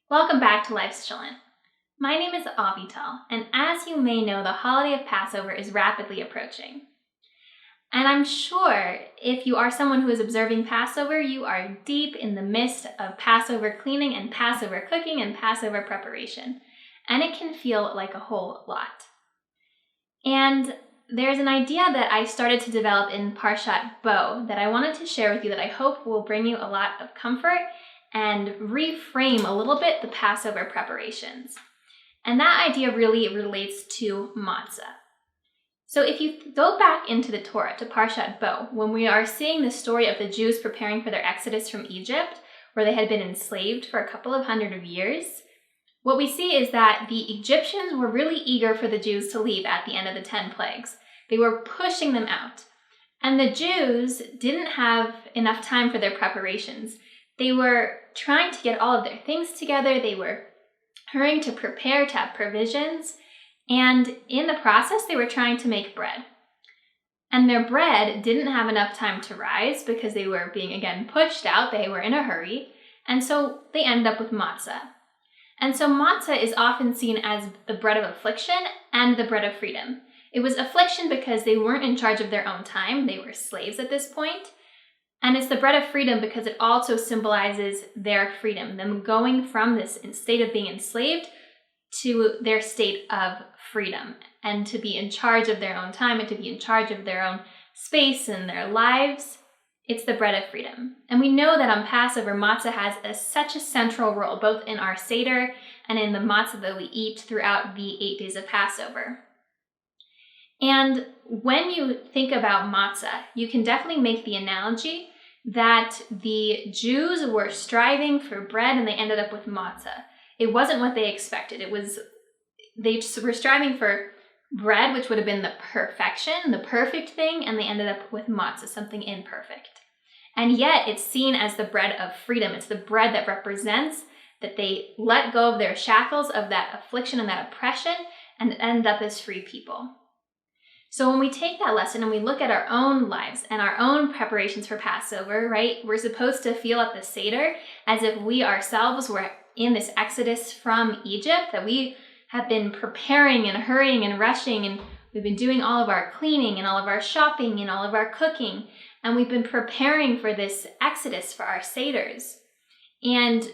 Welcome back to Life's Chillin'. My name is Avital, and as you may know, the holiday of Passover is rapidly approaching. And I'm sure if you are someone who is observing Passover, you are deep in the midst of Passover cleaning and Passover cooking and Passover preparation. And it can feel like a whole lot. And there's an idea that I started to develop in Parshat Bo that I wanted to share with you that I hope will bring you a lot of comfort and reframe a little bit the Passover preparations. And that idea really relates to matzah. So if you go back into the Torah to Parshat Bo, when we are seeing the story of the Jews preparing for their exodus from Egypt, where they had been enslaved for a couple of hundred of years, what we see is that the Egyptians were really eager for the Jews to leave at the end of the 10 plagues. They were pushing them out. And the Jews didn't have enough time for their preparations. They were trying to get all of their things together. They were hurrying to prepare to have provisions. And in the process, they were trying to make bread. And their bread didn't have enough time to rise because they were being, again, pushed out. They were in a hurry. And so they ended up with matzah. And so matzah is often seen as the bread of affliction and the bread of freedom. It was affliction because they weren't in charge of their own time. They were slaves at this point. And it's the bread of freedom because it also symbolizes their freedom, them going from this state of being enslaved to their state of freedom and to be in charge of their own time and to be in charge of their own space and their lives. It's the bread of freedom. And we know that on Passover, matzah has such a central role, both in our Seder and in the matzah that we eat throughout the 8 days of Passover. And when you think about matzah, you can definitely make the analogy that the Jews were striving for bread and they ended up with matzah. It wasn't what they expected. They were striving for bread, which would have been the perfection, the perfect thing, and they ended up with matzah, something imperfect. And yet it's seen as the bread of freedom. It's the bread that represents that they let go of their shackles, of that affliction and that oppression, and end up as free people. So when we take that lesson and we look at our own lives and our own preparations for Passover, right, we're supposed to feel at the Seder as if we ourselves were in this exodus from Egypt, that we have been preparing and hurrying and rushing, and we've been doing all of our cleaning and all of our shopping and all of our cooking, and we've been preparing for this exodus for our Seders. And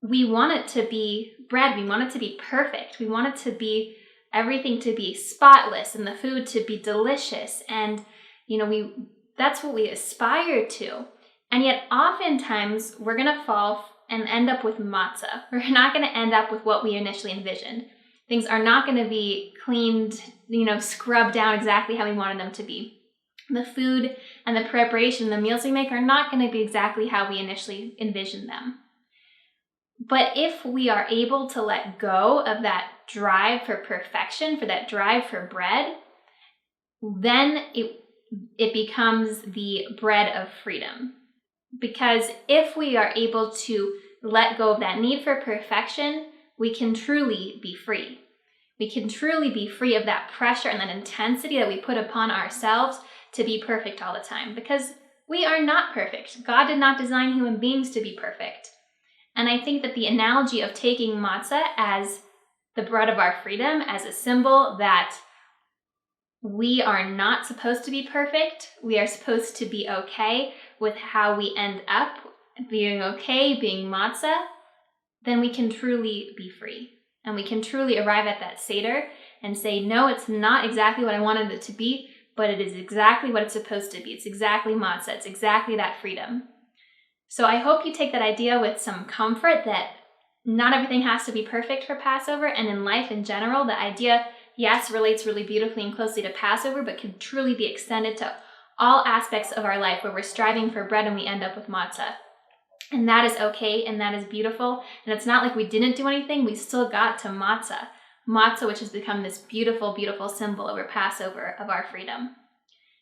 we want it to be bread, we want it to be perfect, we want it to be everything to be spotless and the food to be delicious. And, that's what we aspire to. And yet oftentimes we're going to fall and end up with matzah. We're not going to end up with what we initially envisioned. Things are not going to be cleaned, scrubbed down exactly how we wanted them to be. The food and the preparation, the meals we make are not going to be exactly how we initially envisioned them. But if we are able to let go of that drive for perfection, for that drive for bread, then it becomes the bread of freedom. Because if we are able to let go of that need for perfection, we can truly be free. We can truly be free of that pressure and that intensity that we put upon ourselves to be perfect all the time. Because we are not perfect. God did not design human beings to be perfect. And I think that the analogy of taking matzah as the bread of our freedom, as a symbol that we are not supposed to be perfect, we are supposed to be okay with how we end up, being okay, being matzah, then we can truly be free. And we can truly arrive at that Seder and say, no, it's not exactly what I wanted it to be, but it is exactly what it's supposed to be. It's exactly matzah. It's exactly that freedom. So I hope you take that idea with some comfort that not everything has to be perfect for Passover, and in life in general, the idea, yes, relates really beautifully and closely to Passover, but can truly be extended to all aspects of our life where we're striving for bread and we end up with matzah. And that is okay, and that is beautiful, and it's not like we didn't do anything, we still got to matzah. Matzah, which has become this beautiful, beautiful symbol over Passover of our freedom.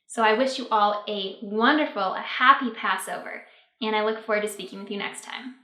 So I wish you all a wonderful, a happy Passover. And I look forward to speaking with you next time.